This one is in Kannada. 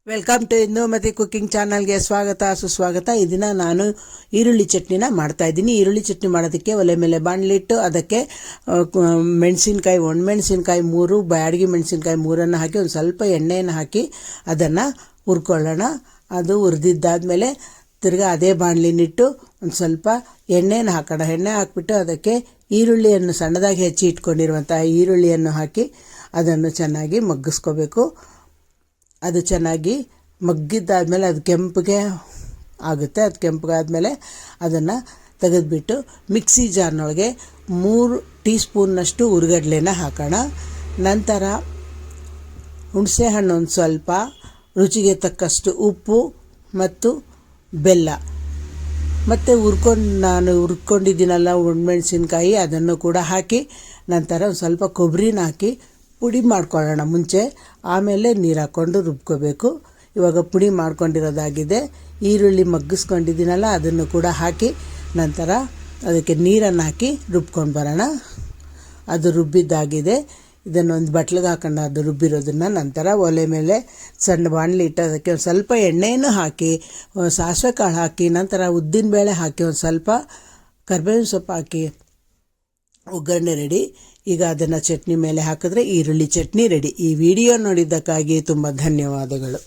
ವೆಲ್ಕಮ್ ಟು ಇಂದುಮತಿ ಕುಕಿಂಗ್ ಚಾನಲ್ಗೆ ಸ್ವಾಗತ ಸುಸ್ವಾಗತ. ಈ ದಿನ ನಾನು ಈರುಳ್ಳಿ ಚಟ್ನಿನ ಮಾಡ್ತಾ ಇದ್ದೀನಿ. ಈರುಳ್ಳಿ ಚಟ್ನಿ ಮಾಡೋದಕ್ಕೆ ಒಲೆ ಮೇಲೆ ಬಾಣಲಿಟ್ಟು ಅದಕ್ಕೆ ಮೆಣಸಿನ್ಕಾಯಿ, ಒಣಮೆಣಸಿನ್ಕಾಯಿ 3, ಬ್ಯಾಡಗಿ ಮೆಣಸಿನ್ಕಾಯಿ 3 ಹಾಕಿ ಒಂದು ಸ್ವಲ್ಪ ಎಣ್ಣೆಯನ್ನು ಹಾಕಿ ಅದನ್ನು ಹುರ್ಕೊಳ್ಳೋಣ. ಅದು ಹುರಿದಿದ್ದಾದಮೇಲೆ ತಿರ್ಗಾ ಅದೇ ಬಾಣಲಿನಿಟ್ಟು ಒಂದು ಸ್ವಲ್ಪ ಎಣ್ಣೆನ ಹಾಕೋಣ. ಎಣ್ಣೆ ಹಾಕಿಬಿಟ್ಟು ಅದಕ್ಕೆ ಈರುಳ್ಳಿಯನ್ನು ಸಣ್ಣದಾಗಿ ಹೆಚ್ಚಿ ಇಟ್ಕೊಂಡಿರುವಂಥ ಈರುಳ್ಳಿಯನ್ನು ಹಾಕಿ ಅದನ್ನು ಚೆನ್ನಾಗಿ ಮಗ್ಗಿಸ್ಕೋಬೇಕು. ಅದು ಚೆನ್ನಾಗಿ ಮಗ್ಗಿದ್ದಾದಮೇಲೆ ಅದು ಕೆಂಪಗೆ ಆಗುತ್ತೆ. ಅದು ಕೆಂಪಗಾದಮೇಲೆ ಅದನ್ನು ತೆಗೆದುಬಿಟ್ಟು ಮಿಕ್ಸಿ ಜಾರ್ನೊಳಗೆ 3 ಟೀ ಸ್ಪೂನ್ನಷ್ಟು ಹುರಿಗಡಲೆನ ಹಾಕೋಣ. ನಂತರ ಹುಣಸೆ ಹಣ್ಣು ಒಂದು ಸ್ವಲ್ಪ, ರುಚಿಗೆ ತಕ್ಕಷ್ಟು ಉಪ್ಪು ಮತ್ತು ಬೆಲ್ಲ, ಮತ್ತು ನಾನು ಹುರ್ಕೊಂಡಿದ್ದೀನಲ್ಲ ಒಣಮೆಣಸಿನ್ಕಾಯಿ ಅದನ್ನು ಕೂಡ ಹಾಕಿ ನಂತರ ಒಂದು ಸ್ವಲ್ಪ ಕೊಬ್ಬರಿನ ಹಾಕಿ ಪುಡಿ ಮಾಡ್ಕೊಳ್ಳೋಣ ಮುಂಚೆ, ಆಮೇಲೆ ನೀರು ಹಾಕ್ಕೊಂಡು ರುಬ್ಕೋಬೇಕು. ಇವಾಗ ಪುಡಿ ಮಾಡ್ಕೊಂಡಿರೋದಾಗಿದೆ. ಈರುಳ್ಳಿ ಮಗ್ಗಿಸ್ಕೊಂಡಿದ್ದೀನಲ್ಲ ಅದನ್ನು ಕೂಡ ಹಾಕಿ ನಂತರ ಅದಕ್ಕೆ ನೀರನ್ನು ಹಾಕಿ ರುಬ್ಕೊಂಡು ಬರೋಣ. ಅದು ರುಬ್ಬಿದ್ದಾಗಿದೆ. ಇದನ್ನು ಒಂದು ಬಟ್ಲಿಗೆ ಹಾಕೊಂಡು ಅದು ರುಬ್ಬಿರೋದನ್ನು ನಂತರ ಒಲೆ ಮೇಲೆ ಸಣ್ಣ ಬಾಣಲಿ ಇಟ್ಟು ಅದಕ್ಕೆ ಒಂದು ಸ್ವಲ್ಪ ಎಣ್ಣೆಯನ್ನು ಹಾಕಿ, ಸಾಸಿವೆ ಕಾಳು ಹಾಕಿ, ನಂತರ ಉದ್ದಿನಬೇಳೆ ಹಾಕಿ, ಒಂದು ಸ್ವಲ್ಪ ಕರಿಬೇವಿನ ಸೊಪ್ಪು ಹಾಕಿ ಒಗ್ಗರಣೆ ರೆಡಿ. ಈಗ ಅದನ್ನು ಚಟ್ನಿ ಮೇಲೆ ಹಾಕಿದ್ರೆ ಈರುಳ್ಳಿ ಚಟ್ನಿ ರೆಡಿ. ಈ ವಿಡಿಯೋ ನೋಡಿದ್ದಕ್ಕಾಗಿ ತುಂಬ ಧನ್ಯವಾದಗಳು.